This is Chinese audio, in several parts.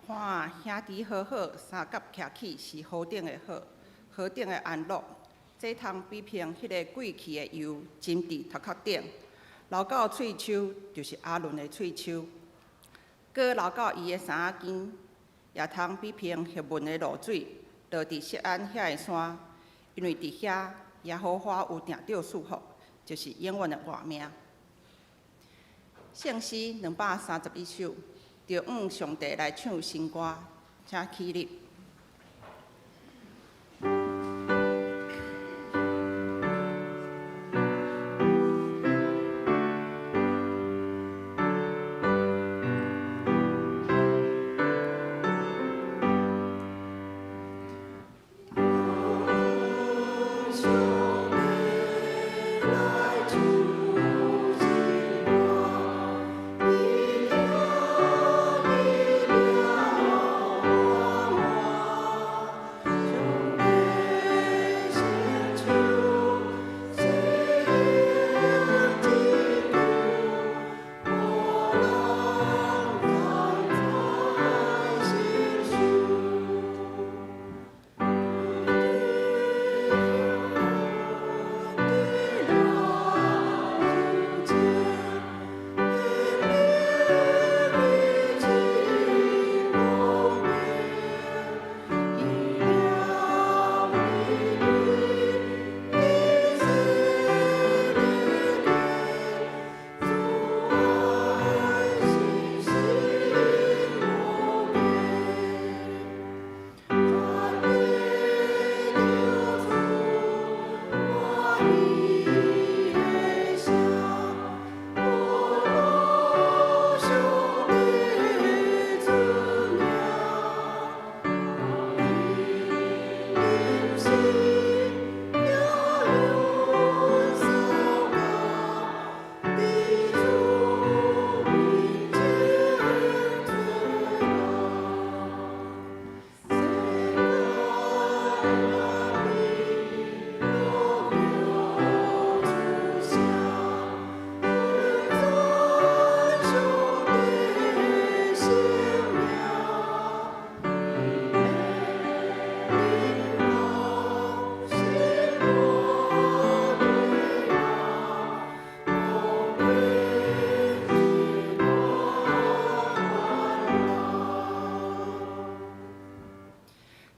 看兄弟好好，三角徛起是何等的好，何等的安乐。这通比拼迄个贵气的油浸伫头壳顶，流到喙鬚就是阿伦的喙鬚，搁流到伊的衫仔肩，也通比拼叶问的露水，落伫锡安遐的山，因为伫遐耶和华有定着祝福，就是永远的活命。圣诗231首，着向上帝来唱新歌，请起立。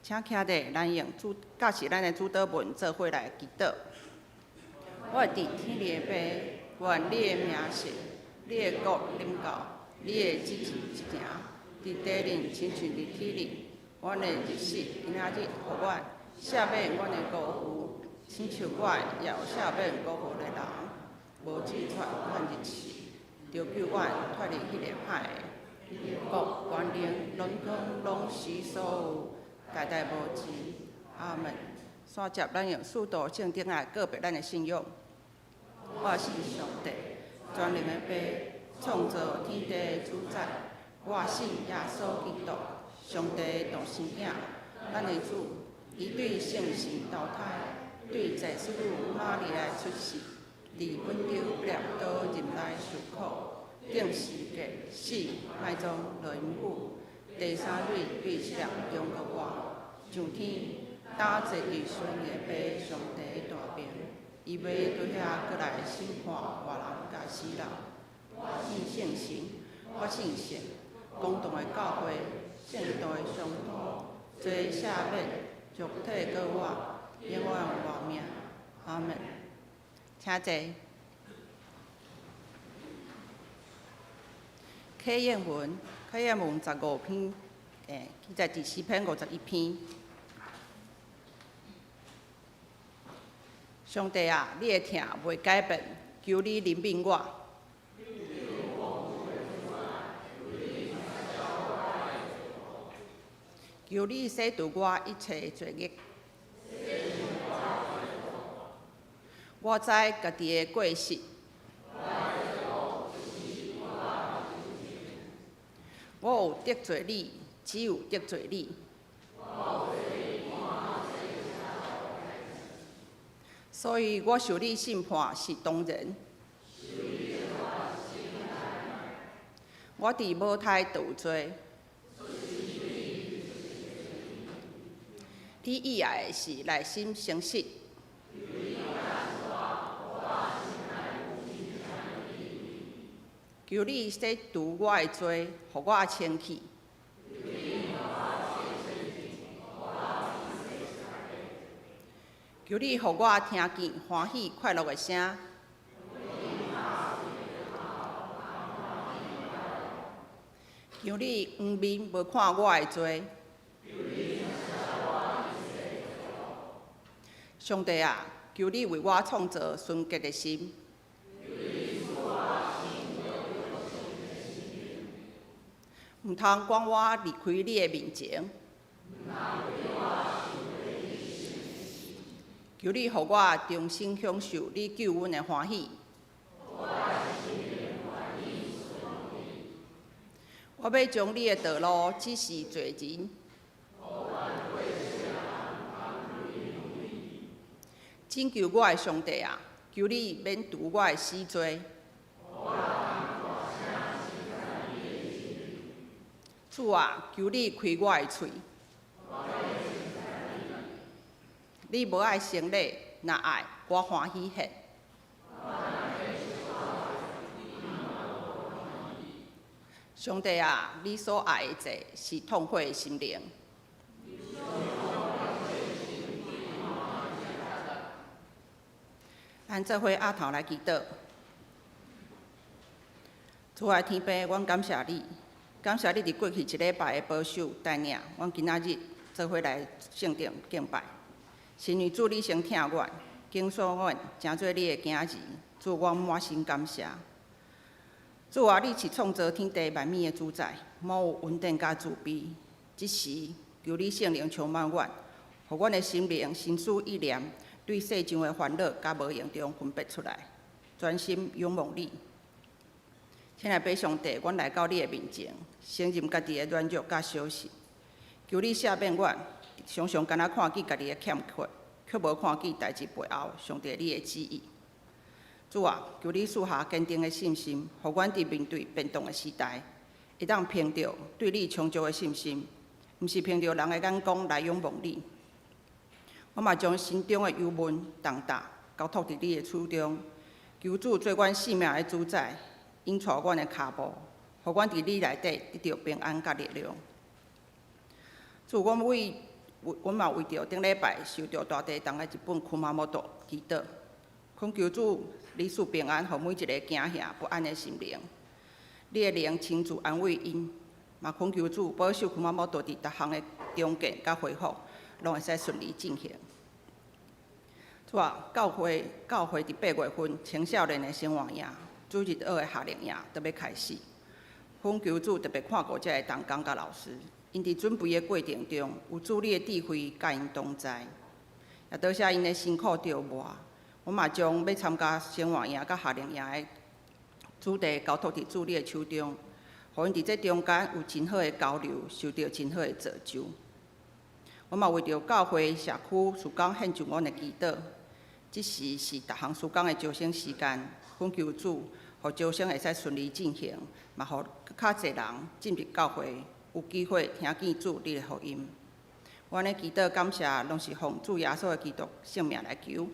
请徛伫咱用教是咱的主祷文做伙来祈祷。我伫天里的爸，愿你的名圣，你的国临到，你的旨意一行，伫地里亲像伫天里。阮的日子今仔日，互阮赦免阮的辜负，亲像我也有赦免辜负的人。无指出阮日子，着救阮脱离迄个歹的。国、权力、荣光，拢是所有。代代无尽，阿门。线接咱用使徒圣经来告别咱的信仰。我信上帝，全能的爸，创造天地的主宰。我信耶稣基督，上帝独生子，咱的主，伊对圣神投胎，对在世女玛利亚出世，伫温州列岛任来受苦，定时隔死，埋葬落阴府。第三日对七日中国我上天，打坐伫孙的爸上帝大名，伊要对遐过来审判活人甲死人。我信圣神，我信神，公堂的教会，圣道的上头，罪赦免，肉体过活，永远活命。阿门。请坐。考验文。考验文15篇，记载伫诗篇51篇。上帝啊，你的疼袂改变，求你怜悯我。求你洗除我一切罪孽。我知家己的过失。我有得罪你，只有得罪你。所以我受你审判是当然。我伫母胎堕罪，你以爱的是内心诚实。求你洗除我的罪，互我清气。求你，互我听见欢喜快乐的声。求你黄面无看我的罪。上帝啊，求你为我创造纯洁的心。毋通赶我离开你的面前。求你，互我重新享受你救阮的欢喜。我要将你的道路指示罪人。拯救我的上帝啊，求你免除我的死罪。主啊，求你开我的喙。你无爱生礼，若爱，我欢喜献。上帝啊，你所爱的罪是痛悔的心灵。咱做伙压头来祈祷。主爱天父，阮感谢你，感谢你伫过去一礼拜的保守带领，阮今仔日做伙来圣殿敬拜。神女主，你先听阮，经说阮，诚做你的囝儿，主，阮满心感谢。主啊，你是创造天地万物的主宰，满有稳定甲慈悲。即时求你圣灵充满阮，互阮的心灵、心思意念，对世上的烦恼甲无用中分别出来，专心仰望你。请来拜上帝，阮来到你的面前，承认家己的软弱甲小事，求你赦免阮，常常敢若看见家己的欠缺，却无看见代志背后上帝你的旨意。主啊，求你赐下坚定的信心，互阮伫面对变动的时代，会当凭着对你充足的信心，毋是凭着人的眼光来仰望你。我嘛将心中的忧闷、重担交托伫你的手中，求主做阮性命的主宰，引带阮的脚步，互阮伫你内底得到平安甲力量。主，阮嘛为着顶礼拜受到大地震的日本库马摩多祈祷，恳求主你赐平安，互每一个惊吓不安的心灵。你的灵亲自安慰因，嘛恳求主保守库马摩多伫逐项的重建甲恢复，拢会使顺利进行。主啊，教会伫8月份青少年的生活营、主日学的夏令营都要开始，恳求主特别看顾这个同工甲老师。因伫准备的过程中，有主你的智慧甲因同在，也多谢因的辛苦着磨。我嘛将要参加生活营甲夏令营的主题交托伫主你的手中，互因伫这中间有真好的交流，受到真好的造就。我嘛为着教会社区事工献上阮的祈祷，即时是逐项事工的招生时间，恳求主，互招生会使顺利进行，嘛互较侪人进入教会。有机会听见主你的福音，阮的祈祷感谢，拢是奉主耶稣的基督圣名来求。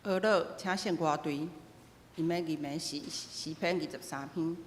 学乐，请献歌队，因要吟的是诗篇23篇。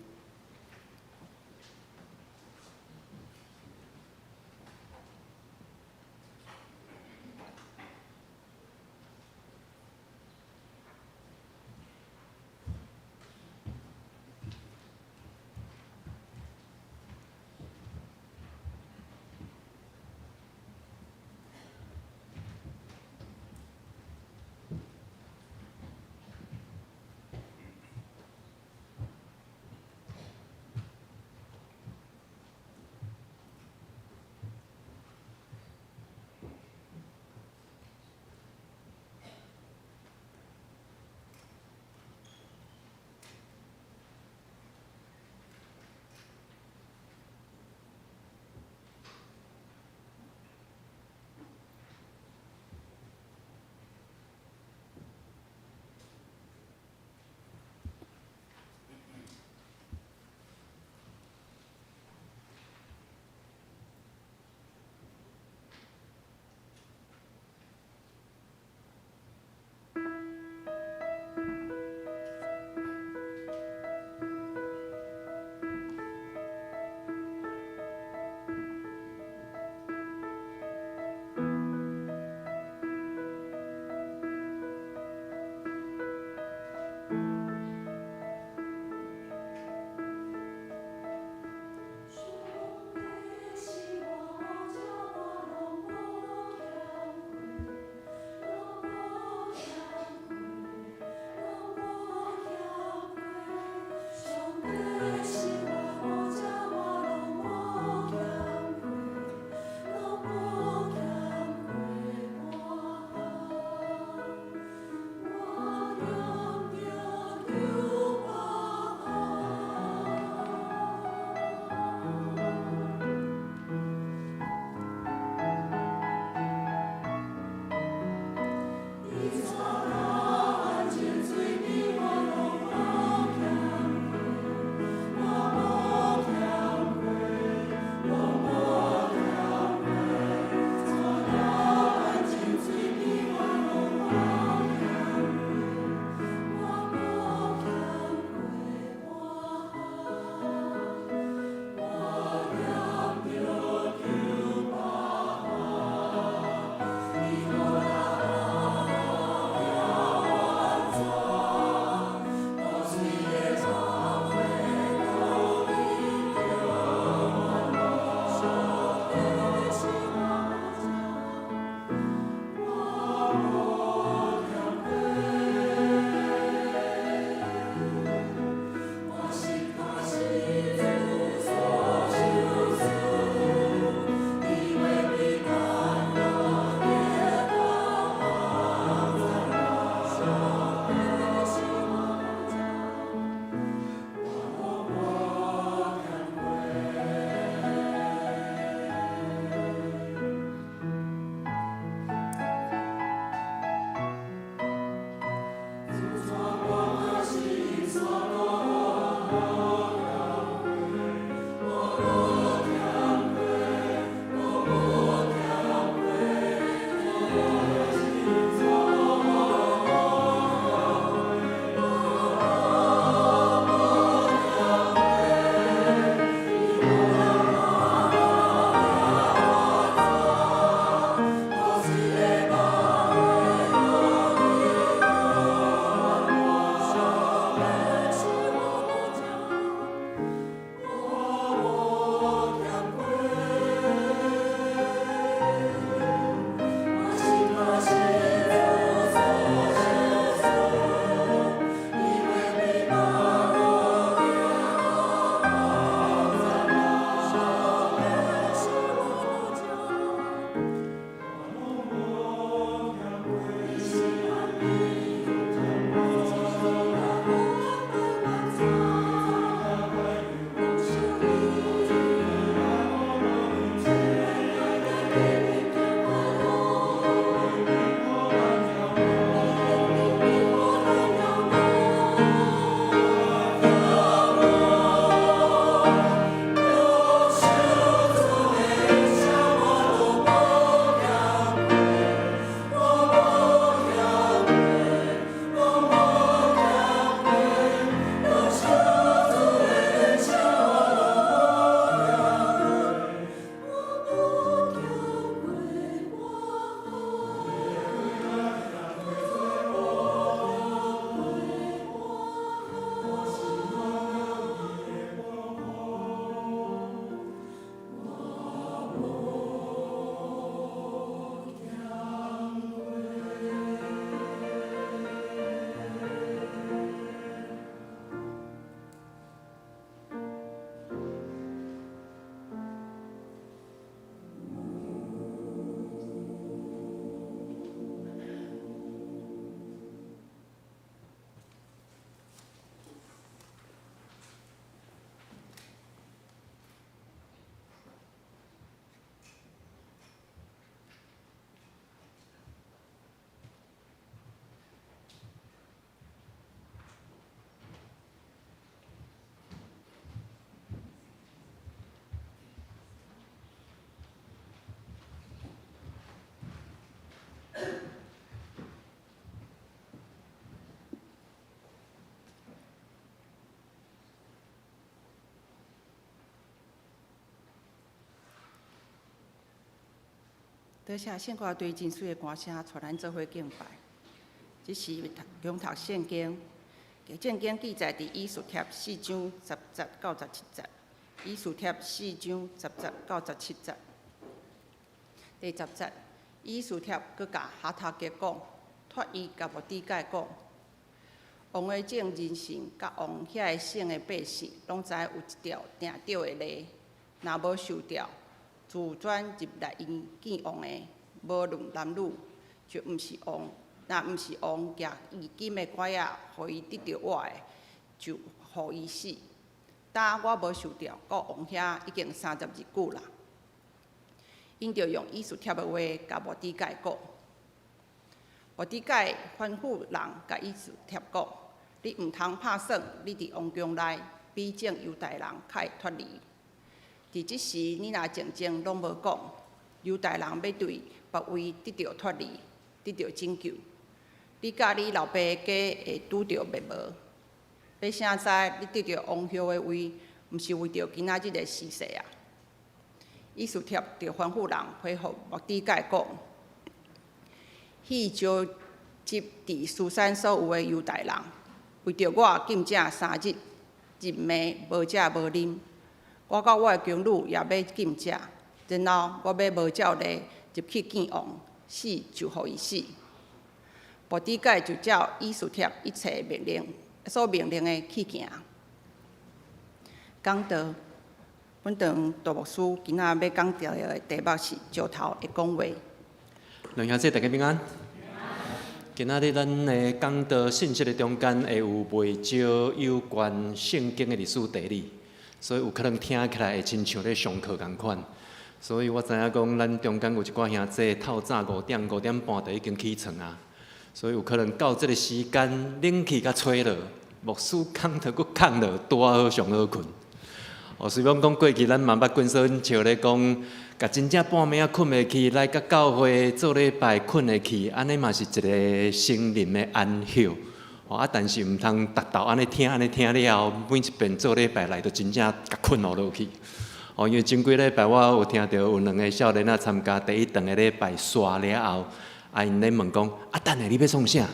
多谢献歌队真水的歌声，带咱做伙敬拜。这是恭读圣经，圣经记载伫以斯帖4章10节到17节。以斯帖4章10节到17节。第10节，以斯帖佮甲哈塔吉讲，托伊甲末底改讲，王的众人臣甲王遐个省的百姓，拢知有一条定着的例，若无受着，自转入来因见王的，无论男女，就毋是王。若毋是王举义金的拐仔，互伊得着我的，就互伊死。但我无受着，到王遐已经32久啦。因着用以斯帖的话，甲末底改讲。末底改吩咐人甲以斯帖讲：你毋通拍算，你伫王宫内，比种犹大人较会脱离。伫即时，你若静静拢无讲，犹大人要对别位得着脱离，得着拯救。你甲你老爸家会拄着灭无？要啥知你得着王后的位，毋是为着今仔日的时势啊！以斯帖就吩咐人回复末底改讲：去召集伫苏珊所有的犹大人，为着我禁止3日，日暝无食无啉。我甲我的宫女也要禁止，然后我要无照例入去见王，死就互伊死。末底改就照以斯帖一切命令所命令的去行。讲道，本堂大牧师今仔要讲到的题目是石头的讲话。两兄弟大家平安。今仔日咱的讲道信息的中间会有袂少有关圣经的历史地理，所以有可能听起来会亲像咧上课共款。所以我知影讲，咱中间有一寡兄弟透早5点半就已经起床啊。所以有可能到这个时间，冷气甲吹落，牧师讲着佫空落，拄好上好困。虽然讲过去咱嘛捌滚说笑咧讲，甲真正半暝困袂去，来甲教会做礼拜困会去，安尼嘛是一个心灵的安息。但是毋通逐道安尼听了后，每一遍做礼拜来，就真正甲困落去。因为前几礼拜我有听到有2个少年参加第一堂的礼拜，刷了后。因咧问讲，等下你要创啥？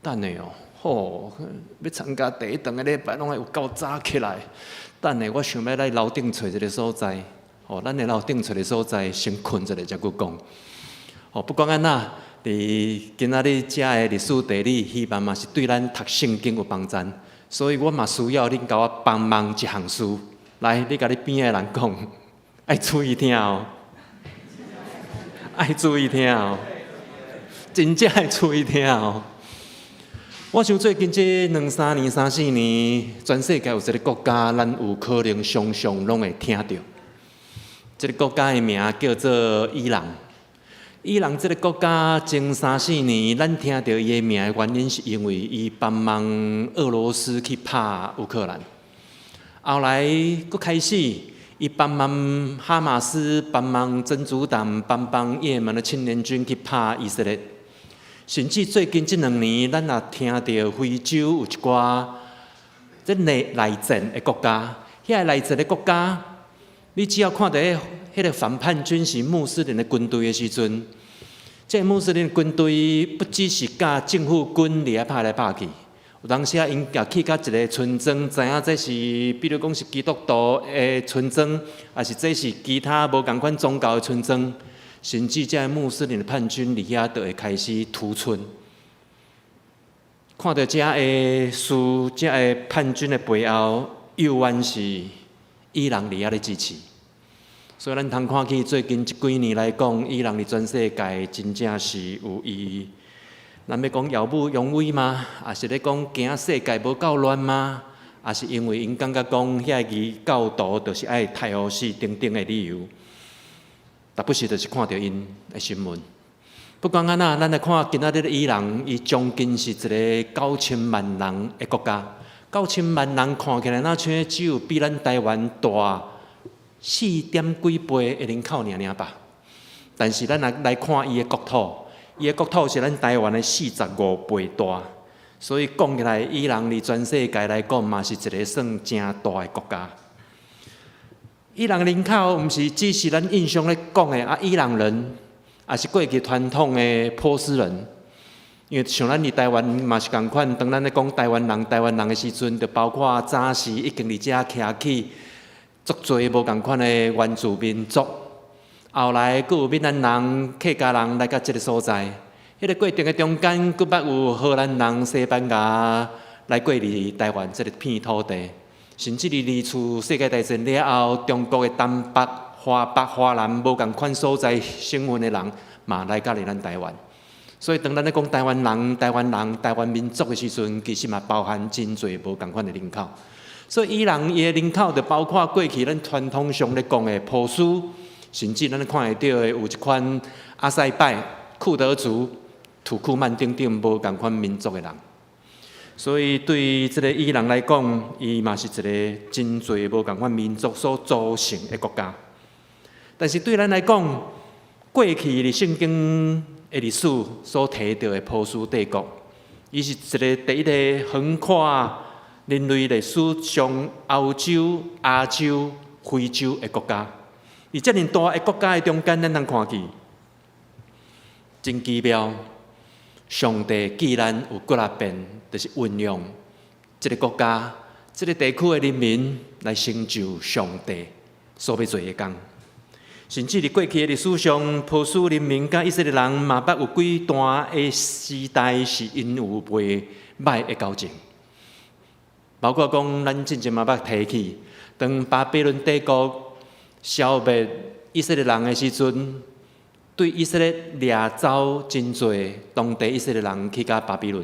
等下要参加第一堂的礼拜，拢有够早起来。等下我想要来楼顶找一个所在，咱的楼顶找一个所在，先困一下再佫讲。不管安怎，伫今仔日遮的历史地理，希望嘛是对咱读圣经有帮助。所以我嘛需要恁甲我帮忙一项事。来，你甲你边的人讲，爱注意听哦，爱注意听哦。真正会注意听哦！我想最近这2、3年、3、4年，全世界有一个国家，咱有可能常常拢会听到。这个国家的名叫做伊朗。伊朗这个国家前3、4年，咱听到伊的名的原因，是因为伊帮忙俄罗斯去拍乌克兰。后来佫开始，伊帮忙哈马斯、帮忙真主党、帮忙也门的青年军去拍以色列。甚至最近这2年，咱也听到非洲有一寡这内战的国家，遐内战的国家，你只要看到迄个反叛军是穆斯林的军队的时阵，这穆斯林军队不只是甲政府军伫遐拍来拍去，有当时因也去甲一个村庄，知影这是比如讲是基督徒的村庄，还是这是其他无共款宗教的村庄。甚至这穆斯林的叛军伫遐就会开始屠村。看到这个事，这个叛军的背后，右弯是伊朗伫遐咧支持。所以咱通看起最近这几年来讲，伊朗伫全世界真正是有伊。咱要讲耀武扬威吗？还是咧讲惊世界无够乱吗？还是因为因感觉讲遐个教徒就是爱太好死等等的理由？但不时就是看到因的新闻。不管安怎，咱来看今仔日的伊朗，伊将近是一个9000万人的国家。9000万人看起来那像只有比咱台湾大4点几倍的人口尔吧。但是咱来看伊的国土，伊的国土是咱台湾的45倍大。所以讲起来，伊朗伫全世界来讲嘛是一个算正大的国家。伊朗人口毋是只是咱印象咧讲的伊朗人，也是过去传统的波斯人。因为像咱伫台湾嘛是共款，当咱咧讲台湾人的时阵，就包括早时已经伫遮徛起足侪无共款的原住民族。后来佫有闽南人、客家人来到即个所在，迄个过程的中间，佫捌有荷兰人、西班牙来过伫台湾即个片土地，甚至伫二次世界大战了后，中国的东北、华南无共款所在省份的人嘛来到咱台湾。所以当咱咧讲台湾人、台湾民族的时阵，其实嘛包含真侪无共款的人口。所以伊的人口就包括过去咱传统上咧讲的波斯，甚至咱看会到的有一款阿塞拜、库德族、土库曼等等无共款民族的人。所以对于即个伊朗来讲，伊嘛是一个真侪无共款民族所组成的国家。但是对咱来讲，过去伫圣经的历史所提到的波斯帝国，伊是一个第一个横跨人类历史上欧洲、亚洲、非洲的国家。伫遮尔大的国家的中间，咱通看见真奇妙。上帝既然有骨力变，就是运用这个国家、这个地区的人民来成就上帝所要做的工。甚至伫过去的历史上，波斯人民甲以色列人嘛捌有几段的时代是因有袂歹的交情，包括讲咱之前嘛捌提起，当巴比伦帝国消灭以色列人的时阵，对以色列掠走真侪当地以色列人去到巴比伦。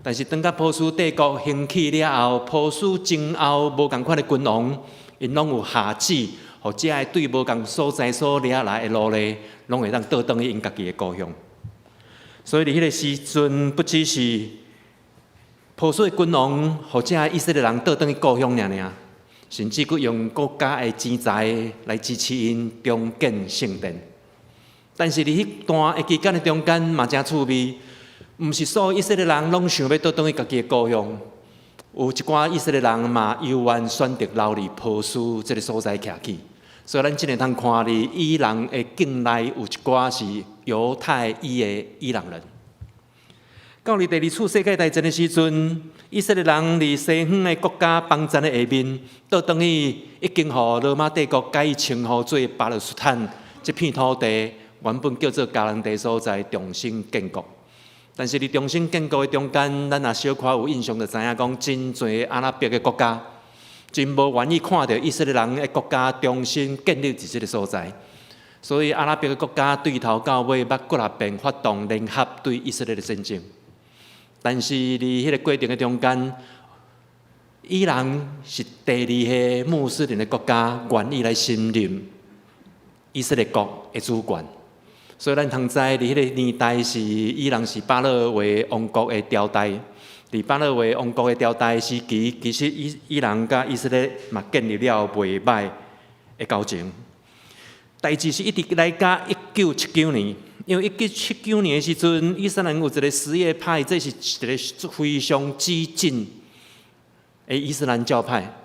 但是当甲波斯帝国兴起了后，波斯前后无共款的君王，因拢有下旨。或者会对无共所在所掠来的奴隶，拢会当倒转去因家己的故乡。所以伫迄个时阵，不只是波斯的君王或者以色列人倒转去故乡尔，甚至佫用国家的钱财来支持因重建圣殿。但是伫迄段的期间的中间，嘛真趣味，毋是所有以色列人拢想要倒转去家己的故乡。有一寡以色列人嘛，犹原选择留伫波斯这个所在徛起。所以咱真个通看伫伊朗的境内有一寡是犹太裔的伊朗人。到伫第二次世界大战的时阵，以色列人伫西方的国家邦赞的下面，倒转去已经互罗马帝国改伊称呼做巴勒斯坦这片土地，原本叫做迦南地所在，重新建国。但是伫重新建国的中间，咱也小可有印象，就知影讲真侪阿拉伯的国家。真无愿意看到以色列人的国家重新建立伫这个所在，所以阿拉伯的国家对头到尾捌骨力变发动联合对以色列的战争。但是伫迄个过程的中间，伊朗是第二个穆斯林的国家，愿意来信任以色列国的主权。所以咱通知伫迄个年代是伊朗是巴勒维王国的朝代。伫巴勒维王国的朝代时期，其实伊朗甲以色列嘛建立了袂歹的交情。代志是一直来到1979年，因为1979年的时阵，伊斯兰有一个什叶派，这是一个非常激进的伊斯兰教派。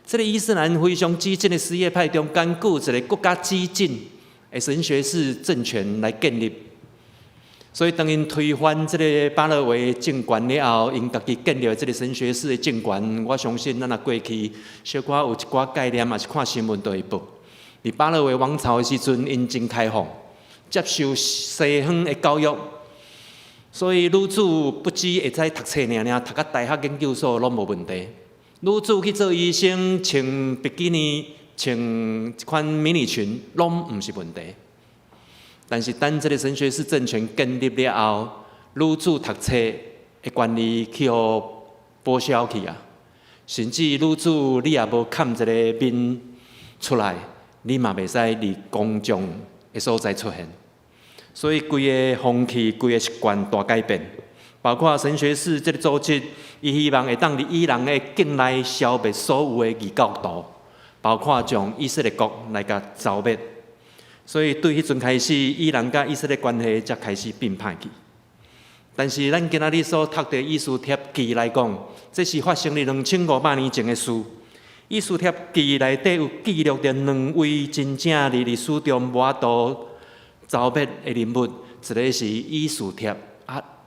这个伊斯兰非常激进的什叶派中间，有一个更加激进的神学式政权来建立。所以，当因推翻这个巴勒维政权了后，因家己建立的这个神学式的政权，我相信咱若过去小可有一寡概念，也是看新闻都会报。伫巴勒维王朝的时阵，因真开放，接受西方的教育，所以女子不止会使读册尔，读到大学研究所拢无问题。女子去做医生，穿比基尼、穿一款迷你裙，拢毋是问题。但是，等这个神学式政权建立了后，女子读册的权利去互剥削去啊！甚至女子你也无砍一个面出来，你嘛袂使伫公众的所在出现。所以，规个风气、规个习惯大改变，包括神学式这个组织，伊希望会当伫伊朗的境内消灭所有的异教徒，包括将以色列国来甲消灭。所以，对迄阵开始，伊朗甲以色列关系才开始变歹去。但是，咱今仔日所读的《以斯帖记》来讲，这是发生伫2500年前的事。《以斯帖记》内底有记录着2位真正伫历史中无法度招别的人物，一个是以斯帖，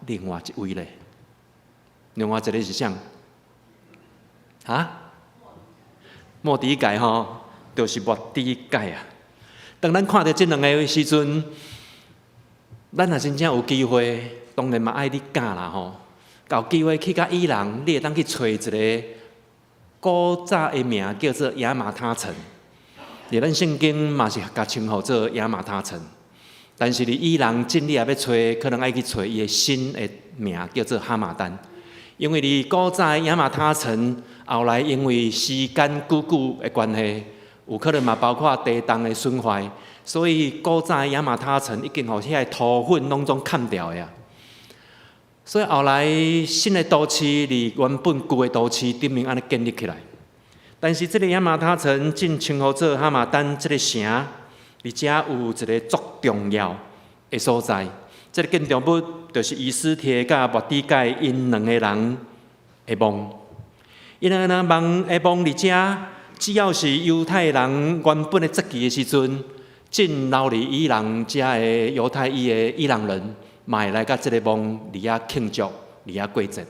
另外一位咧，另外一个是啥？末底改吼，就是末底改啊。当咱看到这两个时阵，咱若真正有机会，当然嘛爱你教啦吼。有机会去到伊朗，你会当去找一个古早的名叫做亚马他城。伫咱圣经嘛是甲称呼做亚马他城，但是伫伊朗真理也要找，可能爱去找伊的新的名叫做哈马丹。因为伫古早的亚马他城，后来因为时间久久的关系，有可能嘛包括地动的损坏，所以古早的亚马他城已经互遐土粉拢总砍掉的啊。所以后来新的都市离原本旧的都市顶面安尼建立起来，但是这个亚马他城正称呼做哈马丹这个城，而且有一个足重要的所在。这个建筑物就是以斯帖甲末底改因两个人的梦。因两个人梦的梦，而且只要是犹太人原本的节期的时阵，进流入伊朗遮的犹太裔的伊朗人。嘛会来甲即个梦伫遐庆祝，伫遐过节。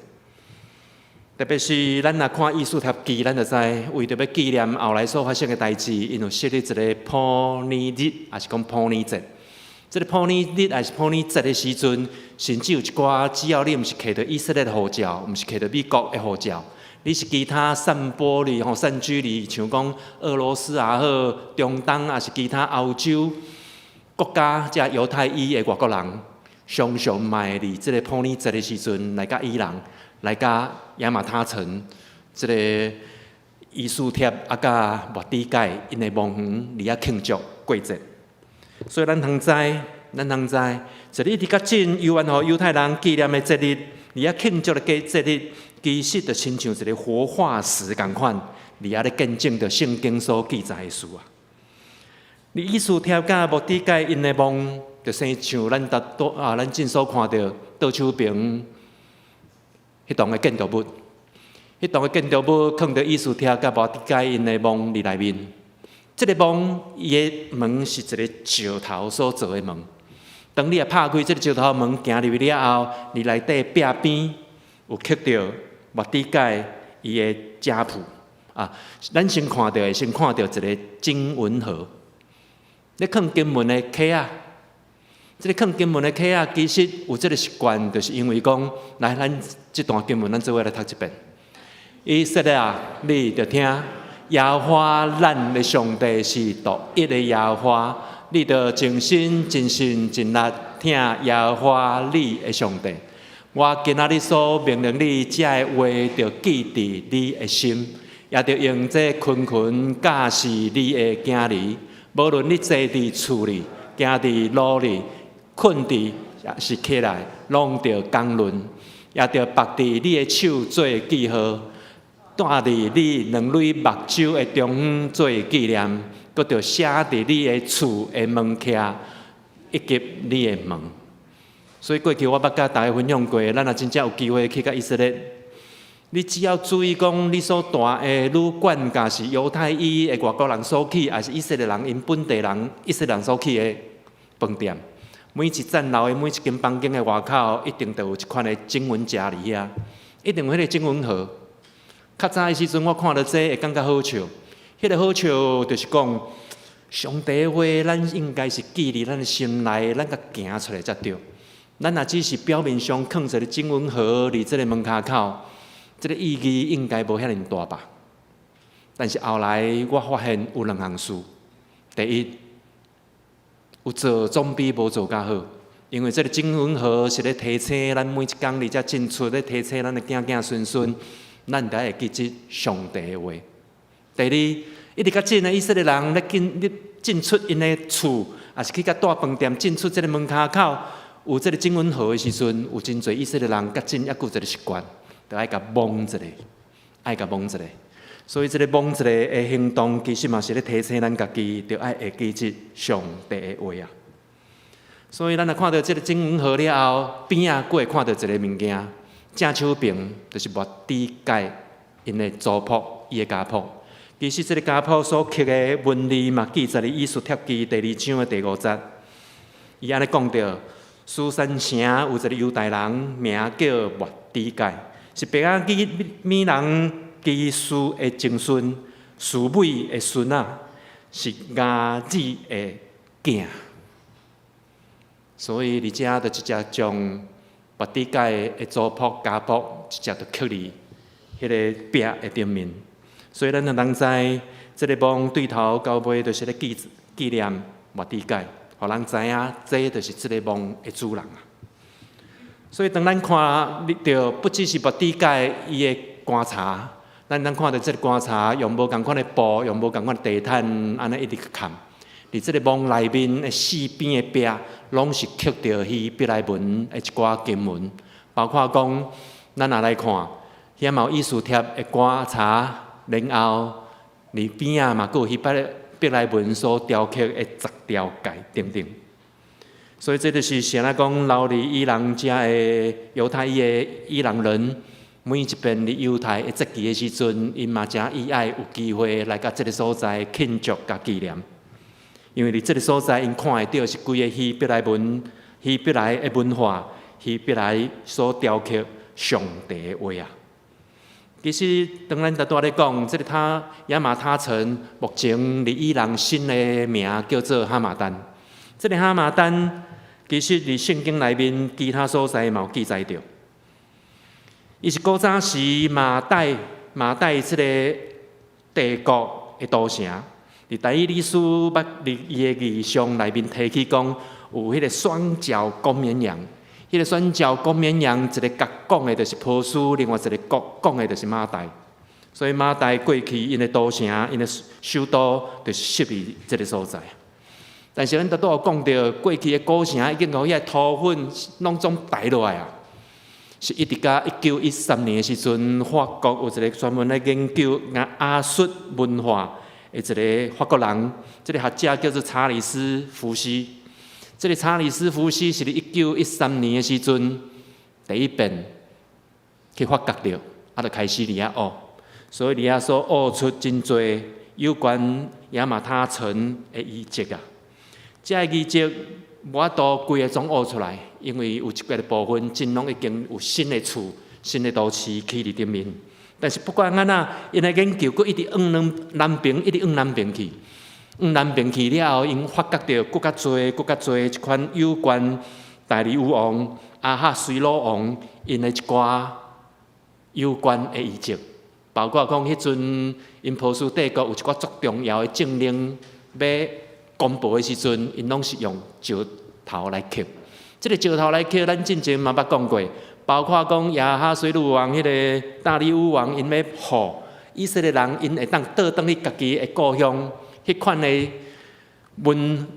特别是咱若看《以斯帖记》，咱就知为着要纪念后来所发生的代志，因有设立一个普尼日，也是讲普尼节。即个普尼日也是普尼节的时阵，甚至有一寡，只要你毋是摕到以色列的护照，毋是摕到美国的护照，你是其他散播里散居里，像讲俄罗斯也好，中东也是其他欧洲国家，遮犹太裔的外国人。常常嘛会伫即个普尼节的时阵来甲伊朗，来甲亚马他城，即个以斯帖甲末底改因的墓园伫遐庆祝过节。所以咱通知，一日较近有缘互犹太人纪念的节日，伫遐庆祝的节日，其实就亲像一个活化石共款，伫遐咧见证着圣经所记载的事啊。你以斯帖甲末底改因的墓。就生像咱正所看到倒手边迄栋的建筑物，迄栋的建筑物放着以斯帖甲末底改因的墓伫内面。这个墓伊的门是一个石头所做的门。当你拍开这个石头门，行入去了后，你内底壁边有刻着末底改伊的家谱咱先看到一个经文盒，咧放经文的册啊。这个放经文的册啊，其实有这个习惯，就是因为讲，来咱这段经文，咱做伙来读一遍。以色列啊，你着听，耶和华咱的上帝是独一的耶和华，你着尽心、尽性、尽力听耶和华你的上帝。我今仔日所命令你这的话，着记伫你的心，也着用这群教示你的囝儿，无论你坐伫厝里，行伫路里。困伫也是起来，拢着讲论，也着绑伫你的手做记号，带伫你两蕊目睭的中央做纪念，搁着写伫你的厝的门徛，以及你的门。所以过去我捌甲大家分享过，咱若真正有机会去到以色列，你只要注意讲，你所住的旅馆，甲是犹太裔的外国人所去，还是以色列人因本地人以色列人所去的饭店。每一层楼的每一间房间的外口，一定都有一款的经文夹伫遐，一定有迄个经文盒。较早的时阵，我看到这会感觉好笑。迄个好笑就是讲，上帝的话，咱应该是记伫咱的心内，咱甲行出来才对。咱若只是表面上放一个经文盒伫这个门骹口，这个意义应该无遐尼大吧？但是后来我发现有两项事，第一。有做总比无做较好，因为这个经文盒是咧提醒咱每一工伫遮进出，咧提醒咱的囝囝孙孙，咱才会记住上帝的话。第二，一直较近的以色列人咧进出因的厝，也是去甲大饭店进出这个门骹口，有这个经文盒的时阵，有真侪以色列人较近，还有一个习惯，就爱甲蒙一下，爱甲蒙一下。所以，这个蒙一个的行动，其实嘛是咧提醒咱家己，着爱会记住上帝的话啊。所以，咱若看到这个经文盒了后，边仔佫会看到一个物件，正手边就是末底改因的族谱，伊的家谱。其实，这个家谱所刻的文字嘛，记载伫《以斯帖记》第2章的第5节。伊安尼讲着，苏珊城有一个犹太人，名叫末底改，是伯亚米人基斯的曾孙，苏美的孙仔，是亚子的囝。所以，而遮就直接将末底改的族谱家谱直接就刻伫迄个壁的顶面。所以，咱就通知，这个墓对头到尾就是咧纪念末底改，互人知影，这就是这个墓的主人啊。所以，当咱看到不只是末底改伊的棺材，咱通看到这个棺材用无共款的布，用无共款的地毯，安尼一直看。伫这个墓内面的四边的壁，拢是刻着希伯来文的一寡经文，包括讲，咱若来看，遐嘛有艺术贴的棺材，然后里边啊嘛，佫有希伯来文所雕刻的十条界等等。所以这就是谁来讲，留伫伊朗遮的犹太的伊朗人，每一遍伫犹太的节期的时阵，因嘛诚意爱有机会来到这个所在庆祝甲纪念。因为伫这个所在，因看会到是规个希伯来文、希伯来的文化、希伯来所雕刻上帝的话啊。其实，当咱在咧讲，这个亚马他城目前伫伊朗新的名叫做哈马丹。这个哈马丹其实伫圣经内面其他所在嘛有记载着，伊是古早时马代这个帝国的都城。伫台语历史捌伊的义上内面提起讲，有迄个双脚公绵羊，迄个双脚公绵羊一个角讲的就是波斯，另外一个角讲的就是马代。所以马代过去因的都城、因的首都就是设伫这个所在。但是咱都有讲到，过去的古城已经互遐土粉拢总带落来啊。是一直到1913年的时阵，法国有一个专门来研究亚述文化。一个法国人，这个学者叫做查理斯福西。这个查理斯福西是伫1913年的时阵，第一遍去发觉到，就开始伫遐学。所以伫遐所学出真侪有关亚马他城的遗迹啊。这个遗迹无法度规个总学出来，因为有一个部分真拢已经有新的厝、新的都市起伫顶面。但是不管安怎，因的研究佫一直往南边，一直往南边去。往南边去了后，因发觉到佫较侪一款有关大利乌王、阿哈随鲁王因的一寡有关的遗迹，包括讲迄阵因波斯帝国有一寡足重要的政令要公布的时阵，因拢是用石头来刻。这个石头来刻，咱之前嘛捌讲过。包括讲亚哈水鲁王、迄个大利乌王，因要予以色列人，因会当倒转去家己的故乡，迄款的文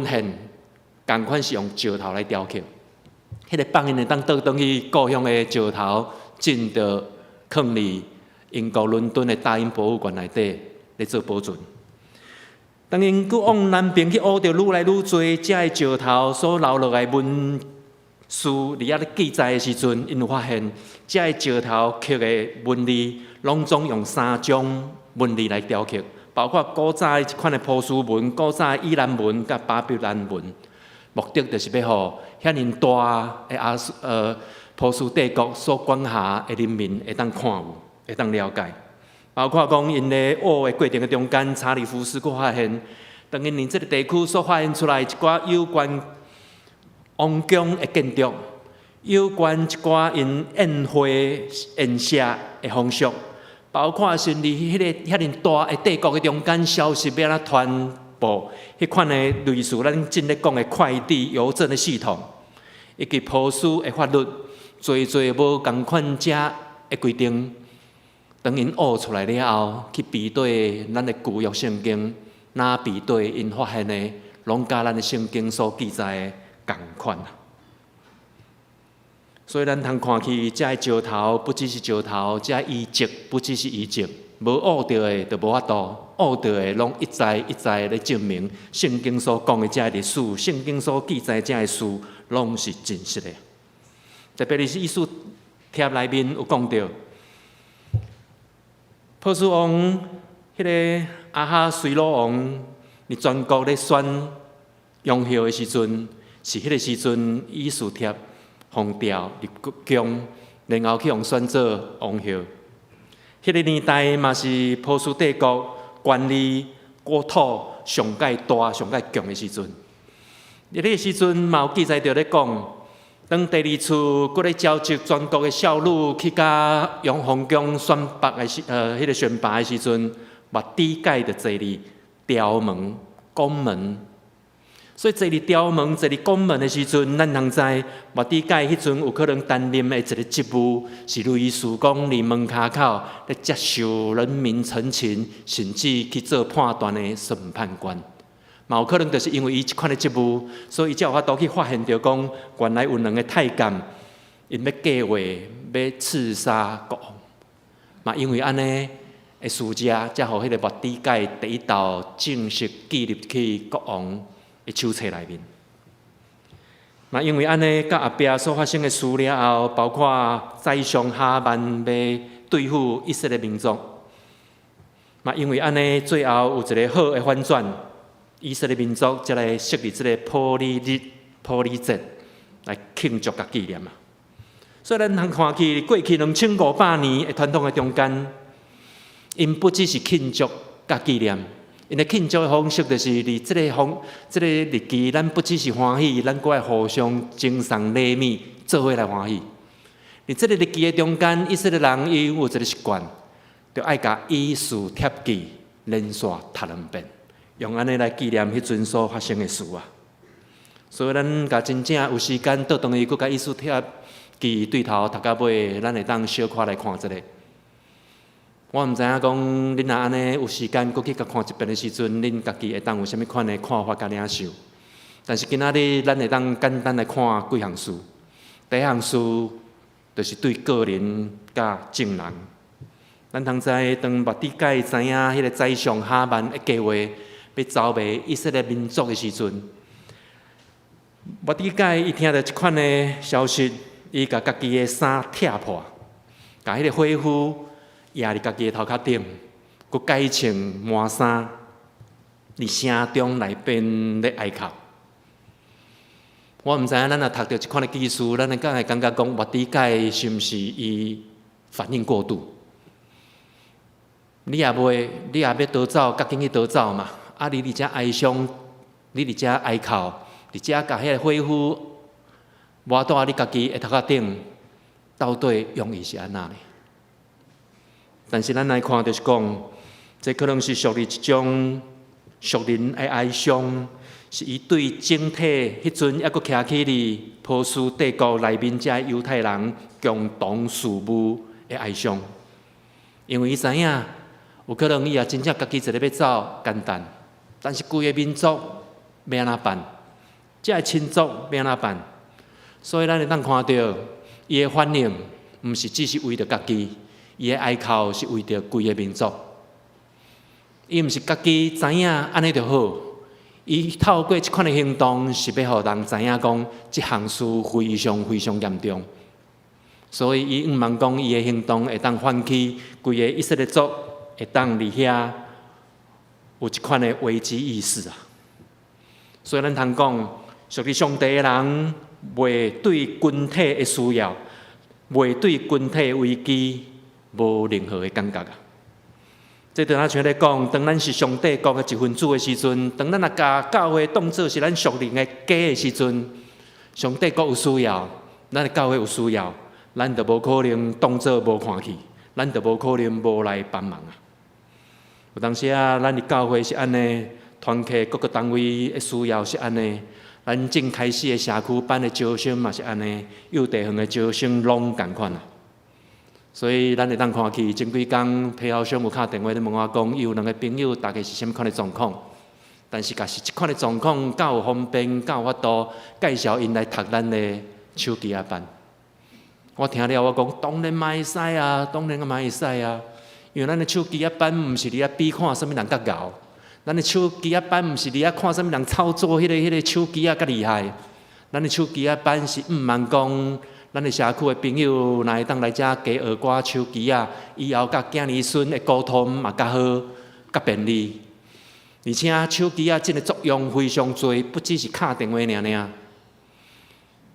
献，同款是用石头来雕刻。迄个放因会当倒转去故乡的石头，进到放伫英国伦敦的大英博物馆内底来做保存。当因佫往南边去学到愈来愈多遮的石头所留落来文。书伫遐咧记载的时阵，因有发现，遮个石头刻的纹理，拢总用3种纹理来雕刻，包括古早的一款的波斯文、古早的伊朗文、甲巴比伦文，目的就是要互遐尼大的波斯帝国所管辖的人民会当看有，会当了解。包括讲因咧学的过程的中间，查理夫斯佫发现，当因这个地区所发现出来一寡有关。王宫的建筑，有关一寡因宴会宴舍的风俗，包括甚至迄个遐尼大的帝国的中间消息要安怎传播，迄款的类似咱正咧讲的快递邮政的系统，以及波斯的法律，侪无共款遮的规定，当因学出来了后，去比对咱的旧约圣经，哪比对因发现的，拢甲咱的圣经所记载的。同款啊，所以咱通看去，这石头不只是石头，这遗迹不只是遗迹，无学到的就无法度，学到的拢一再咧证明圣经所讲的这历史，圣经所记载这事，拢是真实的。特别是艺术帖内面有讲到，波斯王迄个阿哈随鲁王，你全国咧选用后的时阵，是迄个时阵以斯帖封调入宫，然后去用选做王后。迄个年代嘛是波斯帝国管理国土上界大、上界强的时阵。迄个时阵嘛有记载着咧讲，当第二次佫咧召集全国的少女去甲用皇宫宣拔的迄个选拔的时阵，目底界着坐伫雕门、宫门。所以坐伫雕门、坐伫宫门的时阵，咱通知目底界迄阵有可能担任的一个职务，是类似讲伫门骹口咧接受人民陈情，甚至去做判断的审判官。嘛有可能就是因为伊即款的职务，所以才有法度去发现着讲，原来有2个太监，因要计划要刺杀国王。嘛因为安尼的事者，才互迄个目底界第一道正式记入去国王的手册内面。嘛因为安尼，甲后壁所发生的事了后，包括宰相哈曼要对付以色列民族。嘛因为安尼，最后有一个好的反转。以色列民族才来设立这个普利节来庆祝甲纪念啊。所以咱通看去过去2500年的传统的中间，因不只是庆祝甲纪念，因的庆祝的方式就是伫这个日期，咱不只是欢喜，咱阁爱互相赠送礼物，做伙来欢喜。伫这个日期的中间，以色列人伊有一个习惯，就爱甲以斯帖记连续读2遍。用安尼来纪念迄阵所发生的事啊，所以咱甲真正有时间倒转去，佮甲以斯帖记对头读到尾，咱会当小可来看一下。我毋知影讲，恁若安尼有时间佮去甲看一遍的时阵，恁家己会当有啥物款的看法甲领受。但是今仔日咱会当简单来看几项事。第一项事就是对个人甲众人。咱通知当目底界知影迄个宰相哈曼的计划。要招卖以色列民族的时阵，目底界伊听到即款的消息，伊甲家己的衫拆破，甲迄个火夫压伫家己的头壳顶，佮改穿满衫，伫城中内边咧哀哭。我毋知影咱若读到即款的记事，咱会感觉讲目底界是毋是伊反应过度？你也袂，你也要逃走，赶紧去逃走嘛！啊！你伫遮哀伤，你伫遮哀哭，伫遮甲迄个火夫抹倒你家己的头壳顶，到底用意是安那呢？但是咱来看，就是讲，这可能是属于一种属灵的哀伤，是伊对整体迄阵抑阁徛起伫波斯帝国内面遮犹太人共同事务的哀伤，因为伊知影，有可能伊也真正家己一个要走简单。但是规个民族要安怎办？这个亲族要安怎办？所以咱会当看到伊的反应，毋是只是为着家己，伊的哀哭是为着规个民族。伊毋是家己知影安尼就好，伊透过即款的行动，是要互人知影讲，即项事非常非常严重。所以伊毋茫讲伊的行动会当唤起规个以色列族会当伫遐。有一款的危机意识啊，所以咱通讲，属于上帝的人，袂对群体的需要，袂对群体的危机无任何的感觉啊。这对咱像咧讲，当咱是上帝国的一份子的时阵，当咱若甲教会当作是咱属灵的家的时阵，上帝国有需要，咱的教会有需要，咱就无可能当作无看去，咱就无可能无来帮忙啊。有当时啊，咱的教会是安尼，团契各个单位的需要是安尼，咱正开始的社区班的招生嘛是安尼，幼地方的招生拢同款啊。所以咱会当看去，前几工皮校长有敲电话咧问我讲，伊有2个朋友大概是啥物款的状况，但是假是即款的状况，较有方便，较有法度介绍因来读咱的手机啊班。我听了我讲，当然嘛会使啊，当然嘛会使啊。因为咱的手机啊班毋是伫遐比看啥物人较敖，咱的手机啊班毋是伫遐看啥物人操作迄个手机啊较厉害，咱的手机啊班是毋茫讲，咱的社区的朋友若会当来遮加学寡手机啊，以后甲囝儿孙的沟通嘛较好，较便利。而且手机真个作用非常多，不只是敲电话尔。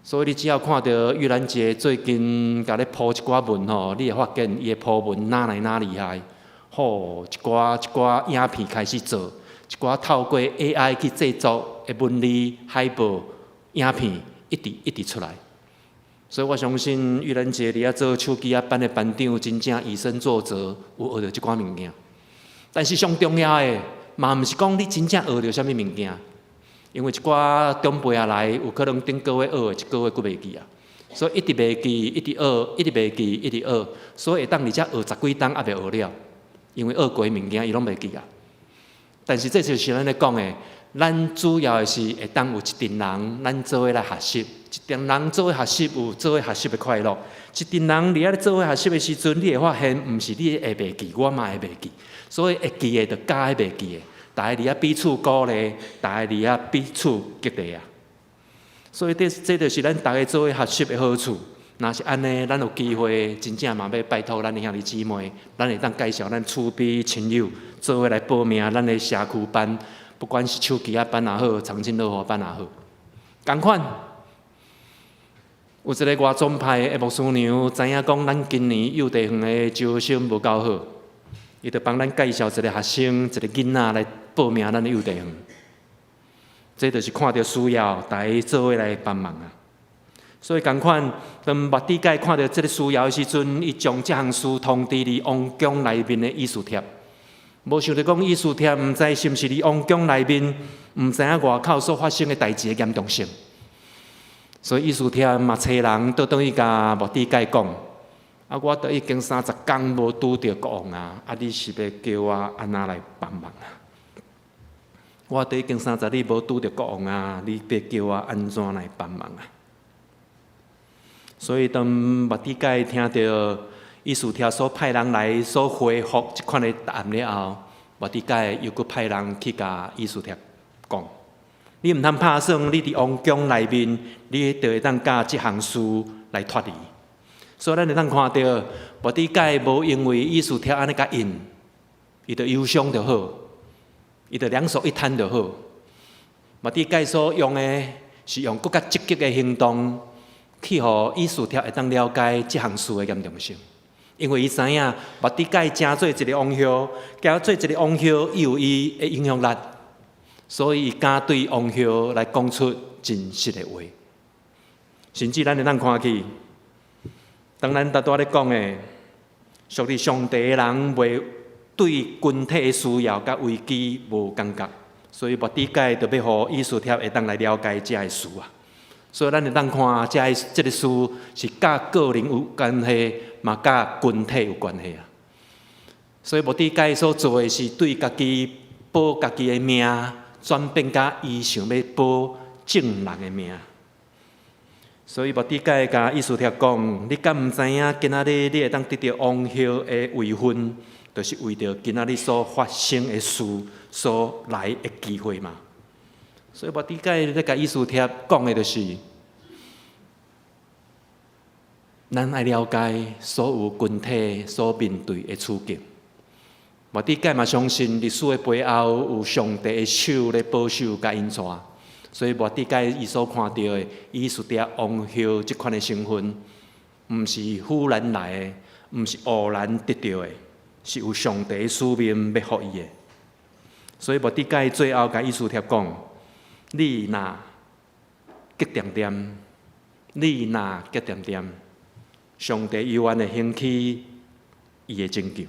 所以你只要看到玉兰姐最近甲咧铺一寡文吼，你会发现伊的铺文哪来哪厉害。一寡影片开始做，一寡透过 AI 去制作的文字、海报、影片，一直出来。所以我相信玉兰姐伫遐做手机班的班长，真正以身作则，有学到即寡物件。但是上重要的，嘛毋是讲你真正学到啥物物件。因为一寡长辈下来，有可能顶个月学的，一个月佫袂记啊，所以一直袂记，一直学，一直袂记，一直学，所以会当而且学10几档也袂学了，因为学过的物件伊拢袂记啊。但是这就是咱咧讲的，咱主要的是会当有一群人，咱做伙来学习，一群人做伙学习有做伙学习的快乐，一群人伫遐做伙学习的时阵，你会发现，毋是你会袂记，我嘛会袂记，所以会记的就加迄袂记的。大家伫遐彼此鼓励，大家伫遐彼此激励啊！所以这就是咱大家做伙学习的好处。若是安尼，咱有机会，真正嘛要拜托咱的兄弟姊妹，咱会当介绍咱厝边亲友做伙来报名咱的社区班，不管是手机班也好，长青乐华班也好，同款。有一个外宗派的牧师娘知影讲，咱今年幼稚园的招生无够好，伊就帮咱介绍一个学生，一个囡仔来报名咱的幼稚园，这就是看到需要，大家做伙来帮忙啊。所以同款，当麦底界看到这个需要的时阵，伊将这项事通知伫王宫内面的意思贴。无想到讲意思贴，毋知是毋是伫王宫内面，毋知影外口所发生的代志的严重性。所以意思贴嘛，找人倒等于甲麦底界讲。啊，我都已经30天无拄到国王啊！啊，你是要叫我安那来帮忙啊？我都已经30日无拄到国王啊！你要叫我安怎来帮忙啊？所以当麦底界听到意思贴所派人来所回复这款的答案了后，麦底界又搁派人去甲意思贴讲：你毋通拍算，你伫王宫内面，你就会当甲这项事来脱离。所以咱会当看到，麦底界无因为意思贴安尼甲应，伊就忧伤就好，伊就两手一摊就好。麦底界所用的是用更加积极的行动，去互意思贴会当了解这项事的严重性。因为伊知影麦底界正做一个王后，加做一个王后，伊有伊的影响力，所以伊敢对王后来讲出真实的话，甚至咱会当看去。当咱大多咧讲的，属于上帝的人袂对群体的需要甲危机无感觉，所以麦底界就要互意思贴会当来了解这个事啊。所以咱会当看这个事是甲个人有关系，嘛甲群体有关系啊。所以麦底界所做的是对家己保家己的命，转变甲伊想要保正人的命。所以麦底界甲意思贴讲，你敢毋知影？今仔日你会当得到王后的位分，就是为着今仔日所发生的事所来的机会嘛。所以麦底界咧甲意思贴讲的，就是咱爱了解所有群体所面对的处境。麦底界嘛相信历史的背后有上帝的手咧保守甲引带。所以麦底界伊所看到的意思贴王后这款的身份，毋是忽然来的，毋是偶然得到的，是有上帝的使命要予伊的。所以麦底界最后甲意思贴讲：你若结点点，你若结点点，上帝永远会兴起伊的拯救。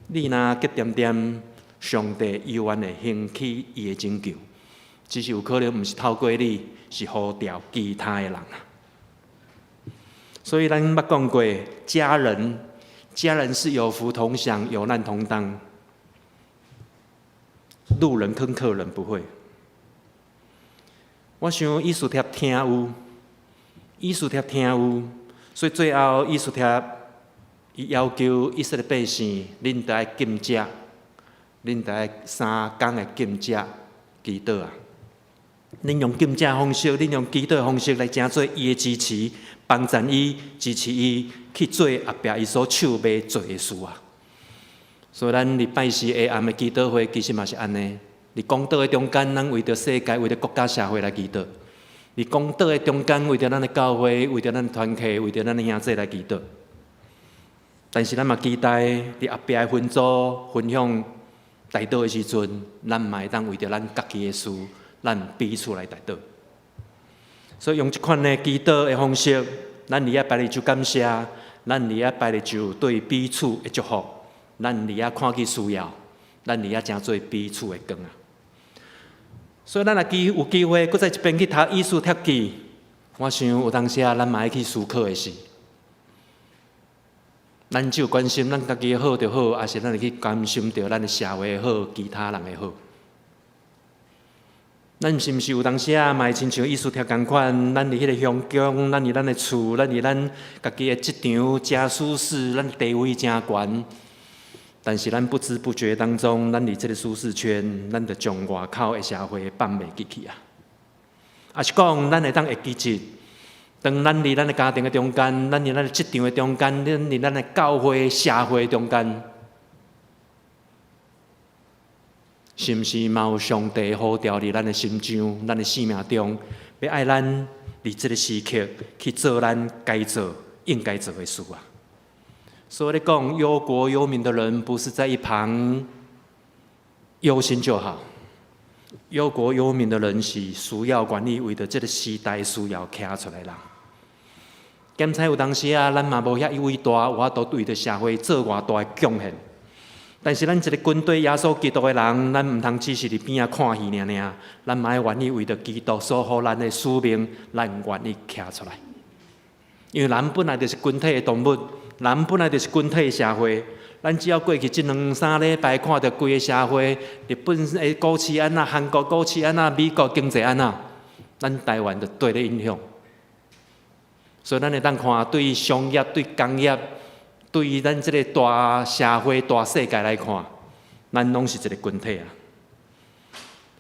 你若结点点，上帝永远会兴起伊的拯救。只是有可能毋是透过你，是呼召其他的人啊。所以咱捌讲过，家人是有福同享，有难同当。路人跟客人不会。我想意思贴听有，意思贴听有，所以最后意思贴伊要求以色列百姓，恁得爱禁食，恁得爱3天的禁食祈祷啊。恁用禁食方式，恁用祈祷方式来成做伊的支持，帮助伊，支持伊去做后壁伊所手要做的事啊。所以咱礼拜四下暗的祈祷会，其实嘛是安尼。伫讲道的中间，咱为着世界、为着国家社会来祈祷；伫讲道的中间，为着咱的教会、为着咱的团契、为着咱的兄弟来祈祷。但是咱嘛期待伫后壁的分组分享代祷的时阵，咱嘛会当为着咱家己的事，咱彼此来代祷。所以用即款的祈祷的方式，咱伫遐摆咧就感谢，咱伫遐摆咧就对彼此的祝福，咱伫遐看去需要，咱伫遐诚做彼此的光啊！所以咱若有机会，搁再一遍去读《以斯帖记》，我想有当时咱嘛爱去思考的是。咱只有关心咱家己的好就好，还是咱会去关心着咱的社会的好，其他人的好？咱是毋是有当时嘛会亲像以斯帖同款？咱伫迄个乡宫，咱伫咱的厝，咱伫咱家己的职场真舒适，咱地位真悬。但是咱不知不觉当中，咱伫这个舒适圈，咱就将外口的社会放袂记去啊！也是讲，咱会当会记住。当咱伫咱的家庭的中间，咱伫咱的职场的中间，咱伫咱的教会、社会中间，是毋是嘛有上帝呼召伫咱的心上、咱的生命中，要爱咱伫这个时刻去做咱该做、应该做的事啊？所以咧讲，忧国忧民的人，不是在一旁忧心就好。忧国忧民的人是需要管理，为着这个时代需要站出来人。检采有当时咱嘛无遐伟大，有法度为着社会做偌大的贡献。但是咱一个军队耶稣基督的人，咱毋通只是伫边仔看戏尔，咱嘛要愿意为着基督所予咱的使命，咱愿意站出来。因为人本来就是群体的动物，人本来就是群体的社会。咱只要过去这2、3礼拜，看到规个社会，日本的股市安那，韩国股市安那，美国经济安那，咱台湾就对咧影响。所以咱会当看，对商业、对工业、对咱这个大社会、大世界来看，咱拢是一个群体啊。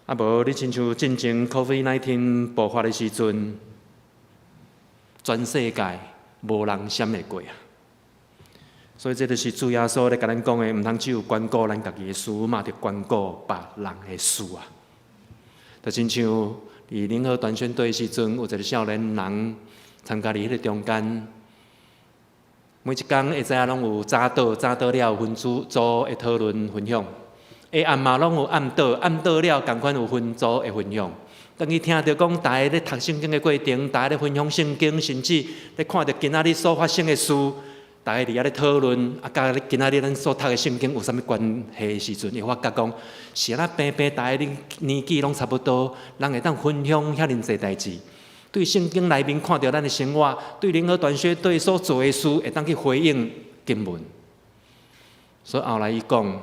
啊无，你亲像进前 COVID-19 爆发的时阵，全世界无人闪袂过啊。所以这就是主耶稣咧甲咱讲的，毋通只有关顾咱家己的事，嘛着关顾别人的事啊。就亲像伫联合团宣队的时阵，有一个少年人参加伫迄个中间，每一天会知影拢有早祷，早祷了分组的讨论分享，下暗嘛拢有暗祷，暗祷了共款有分组的分享。当伊听到讲，大家咧读圣经的过程，大家咧分享圣经，甚至咧看到今仔日所发生的事。大家伫遐咧讨论，甲今仔日咱所读的圣经有啥物关系的时阵，会发觉讲，是咱平平大家年纪拢差不多，人会当分享遐尼济代志。对圣经内面看到咱的生活，对联合团宣队所做的事，会当去回应经文。所以后来伊讲，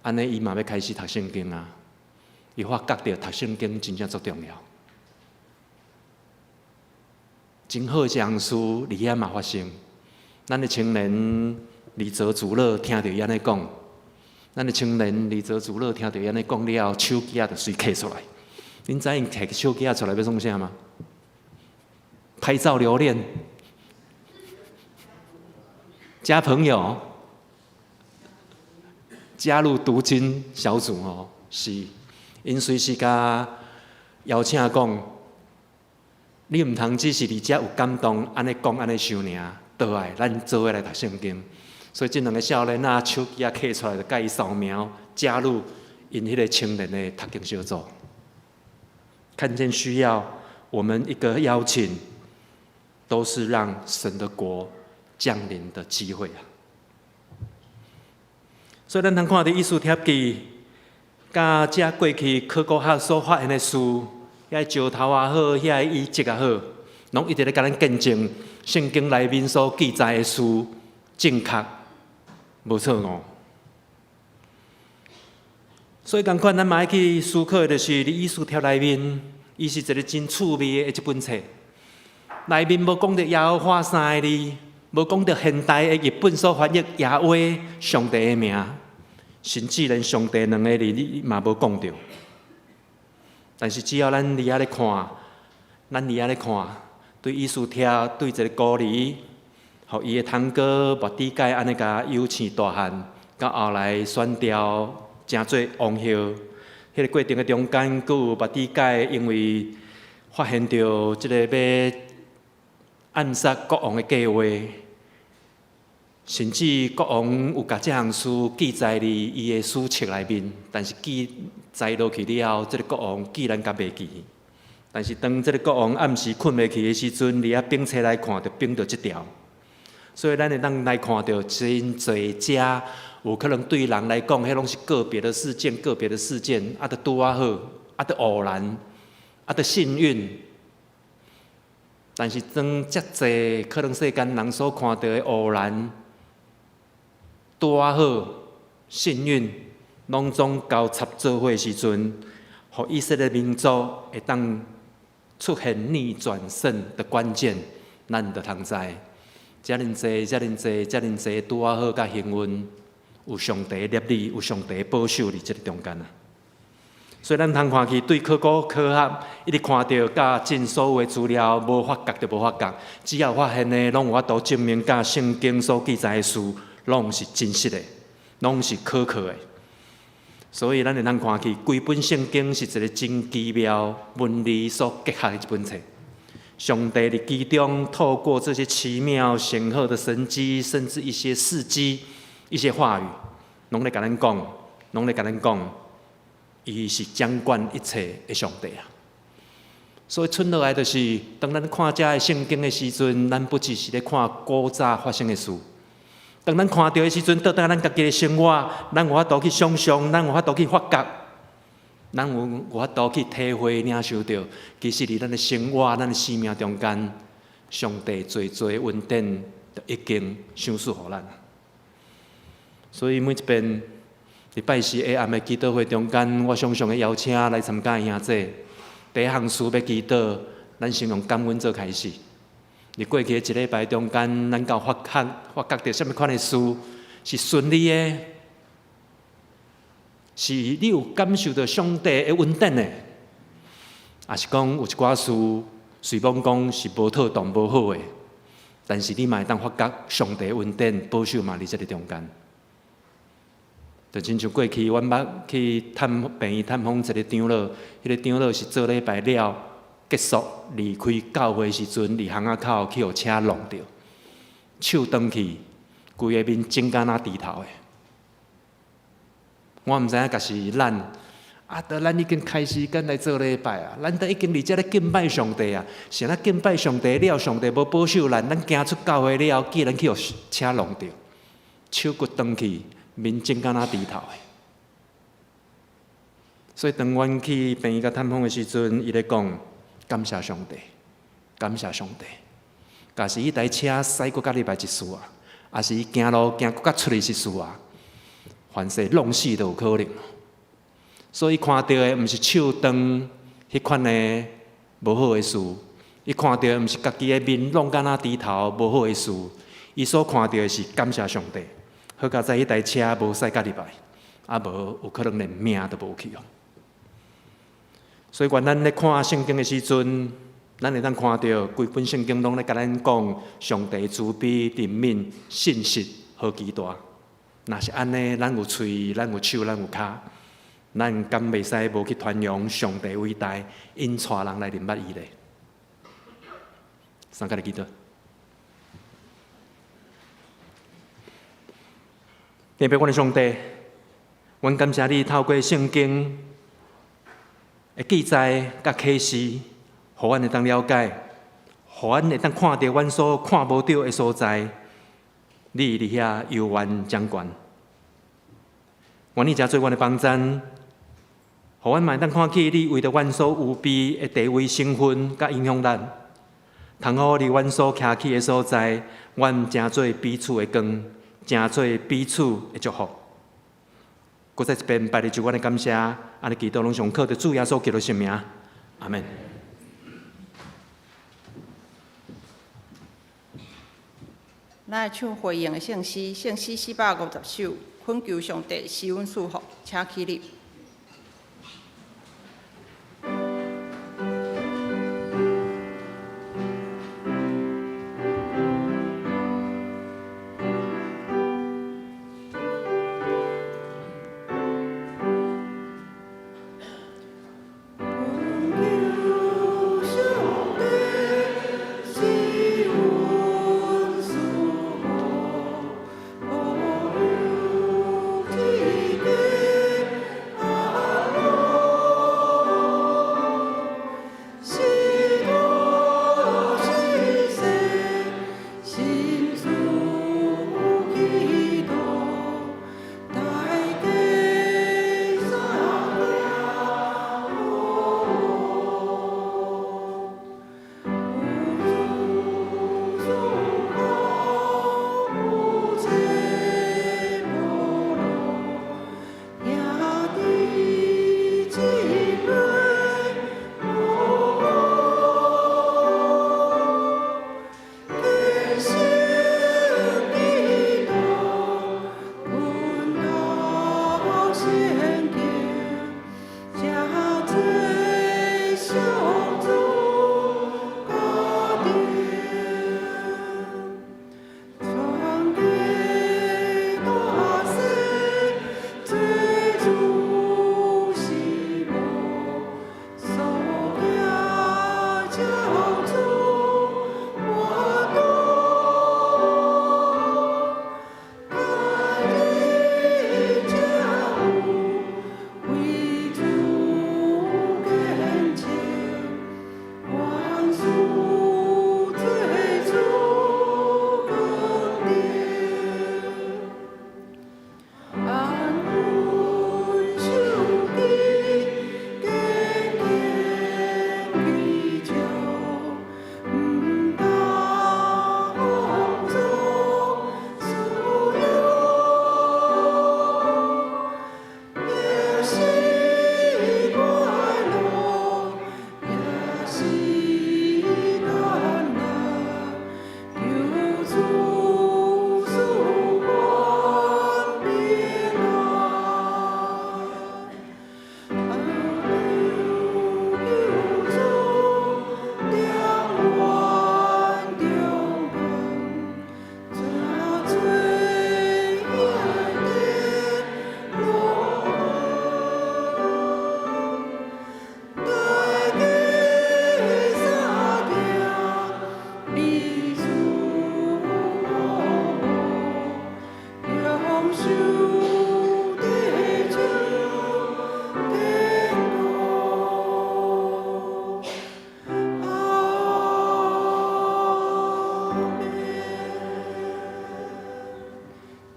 安尼伊嘛要开始读圣经啊。伊发觉到读圣经真正足重要，真好一项事伫遐嘛发生。咱的青年李泽主乐听到伊安尼讲，咱的青年李泽主乐听到伊安尼讲了后，手机就随摕出来。恁知影摕手机出来要创啥吗？拍照留念，加朋友，加入读经小组哦。是，因随时甲邀请讲，你毋通只是伫遮有感动，安尼讲安尼想尔。倒来，咱做伙来读圣经。所以这2个少年啊，手机啊摕出来，就甲伊扫描，加入因迄个青年的读经小组。看见需要，我们一个邀请，都是让神的国降临的机会啊。所以咱通看到《以斯帖记》，甲遮过去考古学所发现的事，遐石头也好，遐遗迹也好，拢一直咧甲咱见证。圣经内面所记载的事，正确无错误。所以同款，咱嘛爱去思考的就是伫以斯帖内面，伊是一个真趣味的一本册。内面无讲到耶和华3个字，无讲到现代的日本所翻译耶和华上帝的名，甚至连上帝2个字你嘛无讲到。但是只要咱伫遐咧看，咱伫遐咧看。对以斯帖，对一个孤儿，互伊的堂哥莫底改安尼甲有请大汉，到后来选调，成做王后，迄个过程的中间，佫有马底界因为发现到即个要暗杀国王的计划，甚至国王有甲这项事记载伫伊的书册内面，但是记载落去了后，即个国王既然甲袂记。但是当即个国王暗时困袂去的时阵，你啊兵册来看，就兵到即条。所以咱会当来看到真侪遮，有可能对人来讲，迄拢是个别的事件，个别的事件，啊，得拄啊好，啊，得偶然，啊，得幸运。但是当遮侪可能世间人所看到的偶然、拄啊好、幸运，拢总交插做伙的时阵，互以色列民族会当出现逆转胜的关键，咱就通知。遮尔济、遮尔济、遮尔济拄啊好甲幸运，有上帝的立你，有上帝的保守伫即个中间啊。所以咱通看去，对考古科学一直看到甲真所有的资料无法觉就无法觉，只要发现的，拢有法度证明甲圣经所记载的事，拢是真实的，拢是可靠的。所以咱会通看去，规本圣经是一个真奇妙文理所结合的一本册。上帝伫其中透过这些奇妙显赫的神迹，甚至一些事迹、一些话语，拢咧甲咱讲，拢咧甲咱讲，伊是掌管一切的上帝啊！所以，剩落来就是，当咱看这个圣经的时阵，咱不只是咧看古早发生的事。当咱看到的时阵，倒当咱家己的生活，咱有法度去想象，咱有法度去发觉。咱有法度去体会、领受到，其实伫咱的生活、咱的生命中间，上帝最恩典就已经赏赐互咱。所以每一遍伫拜四下暗的祈祷会中间，我常常会邀请来参加的兄弟，第一项事要祈祷，咱先用感恩做开始。伫过去的一礼拜中间，咱到发觉到什么款的事是顺利的。是你有感受到上帝的恩典的，也是讲有一寡事，随便讲是无妥当、无好的，但是你嘛会当发觉上帝的恩典保守嘛伫这个中间。就亲像过去，阮捌去病院探访一个长老，迄个长老是做礼拜了结束离开教会时阵，伫巷仔口去互车弄着，手断去，规个面肿甲若猪头的。我毋知影，甲是咱咱已经开始跟来做礼拜啊，咱都已经伫遮咧敬拜上帝啊，是咱敬拜上帝了，上帝无保守咱，咱行出教会了，既然去互车弄着，手骨断去，面肿甲若猪头的。所以当阮去病院甲探访的时阵，伊咧讲感谢上帝，感谢上帝。假是伊台车驶过甲礼拜一次啊，也是伊行路行过甲出去一次啊。凡事弄死都有可能，所以看到的毋是手断迄款的无好的事，伊看到的毋是家己的面弄甲若猪头无好的事，伊所看到的是感谢上帝。好佳在迄台车无驶甲入来，啊无有可能连命都无去哦。所以，原咱咧看圣经的时阵，咱会当看到规本圣经拢咧甲咱讲上帝慈悲、怜悯、信实、何其大。若是安尼，咱有喙，咱有手，咱有骹，咱敢袂使无去传扬上帝伟大，引带人来认捌伊咧？三甲你祈祷。天父，阮的上帝，阮感谢你透过圣经的记载甲启示，互阮会当了解，互阮会当看到阮所看无到的所在。你伫遐游玩掌权，愿你诚做阮的帮赞，互阮嘛会当看起你为着阮所有备的地位、身份，甲影响咱，通好伫阮所徛起的所在，阮诚做彼此的光，诚做彼此的祝福。搁再一遍拜你，就阮的感谢，安尼祈祷拢上靠着主耶稣基督圣名，阿门。咱会唱回应的圣诗，圣诗450首，恳求上帝施阮赐福，请起立。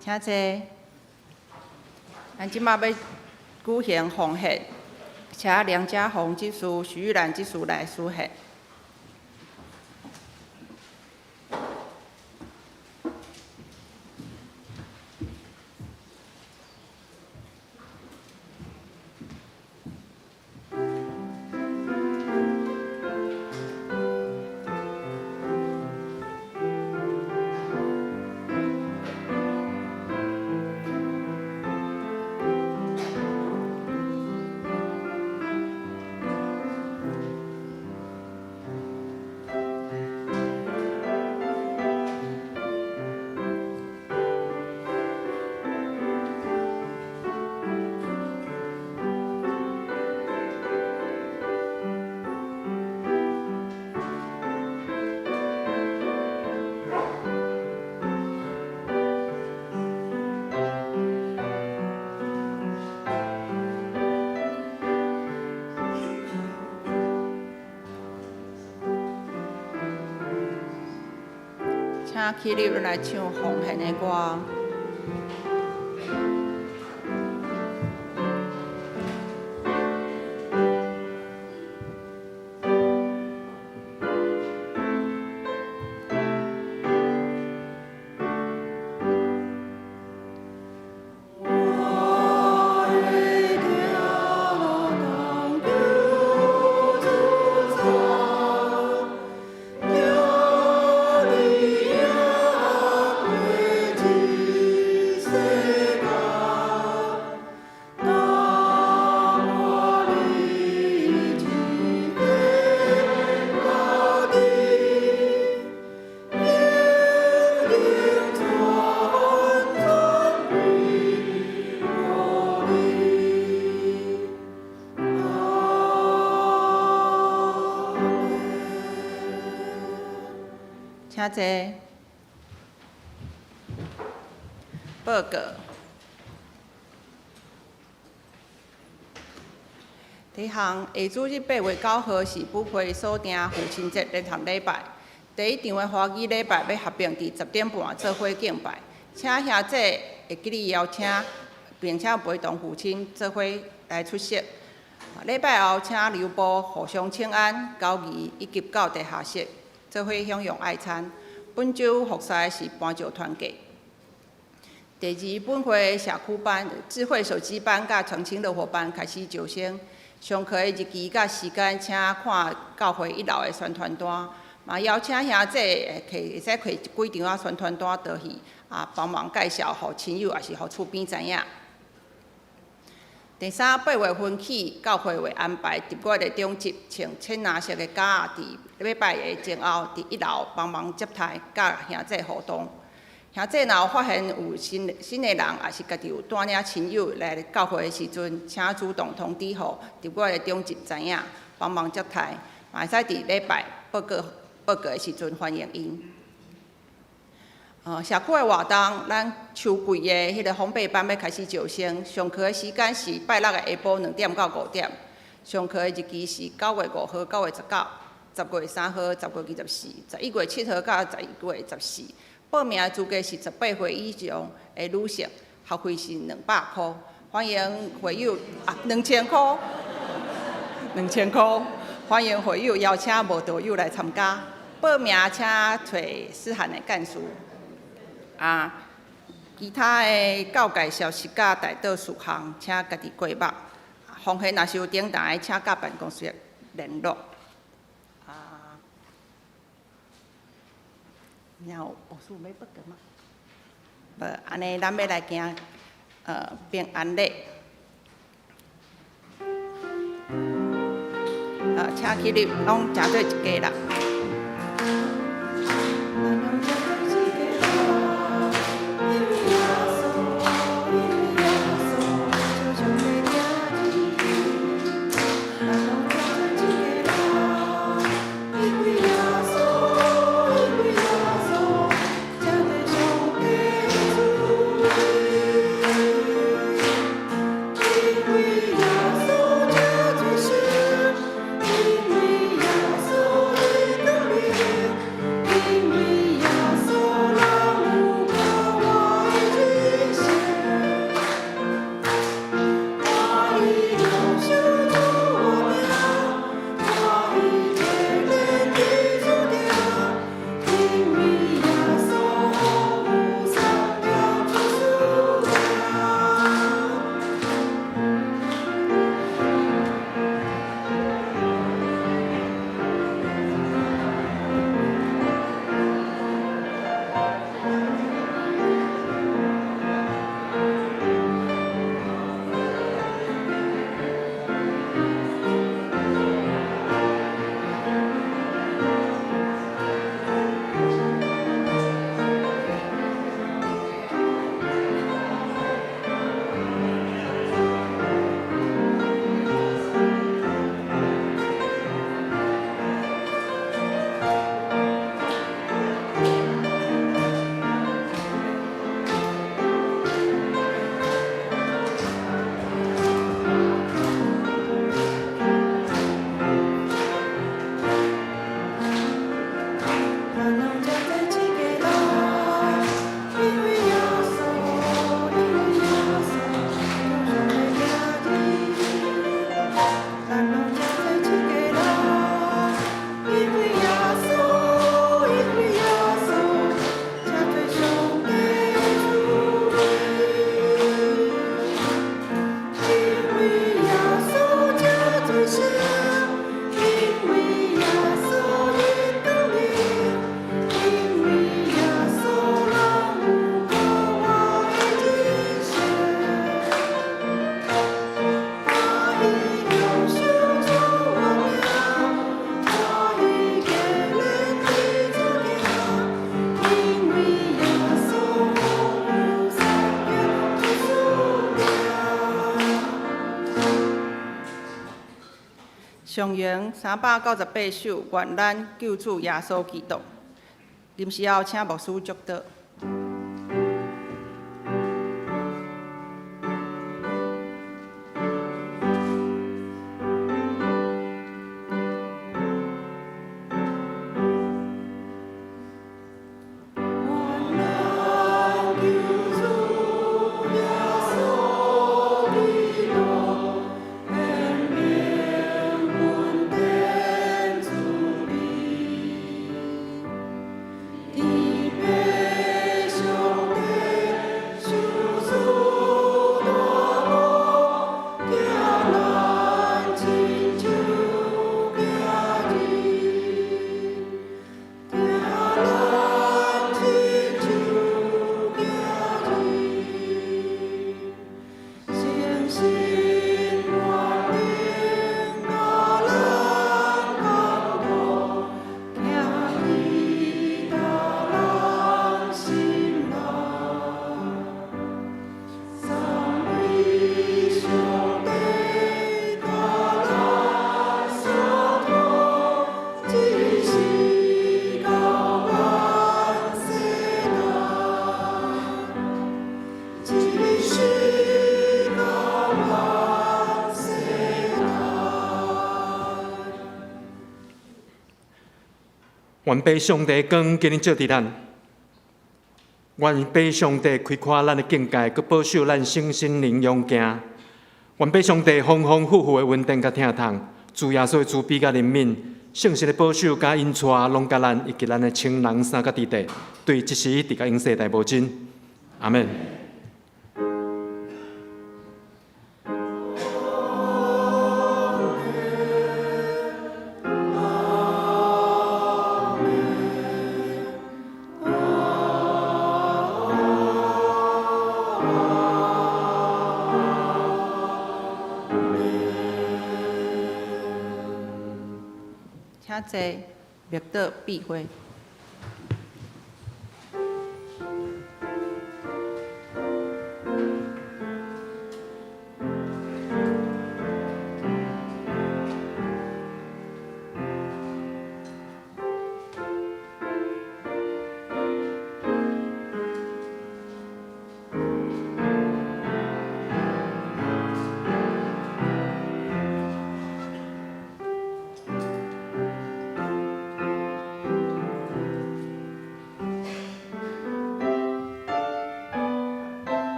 请坐。咱即马要举行奉献，请梁家宏执事、徐玉兰执事来书献。请起立来唱奉献的歌。请坐。报告。第一项，下主日8月9号是补会所定父亲节连堂礼拜。第一场的花语礼拜要合并伫10点半做伙敬拜，请兄弟会记哩邀请，并且陪同父亲做伙来出席。礼拜后，请留步互相请安、交谊以及到地下室做伙享用爱餐。本周服侍是搬石团契。第二，本会社区班、智慧手机班甲澄清乐活班开始招生。上课的日期甲时间，请看教会1楼的宣传单。嘛邀请兄弟会使摕几张宣传单倒去，帮忙介绍互亲友，也是互厝边知影。第三，8月份起，教会会安排10月的中集穿浅蓝色的甲伫礼拜的前后，伫1楼帮忙接待，甲兄弟互动。兄弟若有发现有新的人，也是家己有带领亲友来教会的时阵，请主动通知互10月的中集知影，帮忙接待，嘛会使伫礼拜报告的时阵欢迎因。社区的活动，咱秋季的迄个烘焙班要开始招生，上课的时间是拜六的下晡2点到5点，上课的日期是9月5号、9月19、10月3号、10月24、11月7号到11月14。报名的资格是18岁以上的女性，学费是200块，欢迎会友2000块，2000块，欢迎会友邀请无导友来参加。报名请找适合的干事。其他的教界消息甲大道事项，请家己过目。奉献若是有重大的，请甲办公室联络。然后有事要报告吗？无，安尼咱要来行平安礼。请起立，拢正对一家啦。上元398首，愿咱救主耶稣基督。临时后，请牧师祝祷。愿被上帝光今日照伫咱，愿被上帝开阔咱的境界，佮保守咱身心灵勇行。愿被上帝丰丰富富的稳定甲疼痛，主耶稣的慈悲甲怜悯，圣神的保守甲引带，拢甲咱以及咱的亲人三甲弟弟，对即时直到永世大无尽。阿门。请坐，默祷闭会。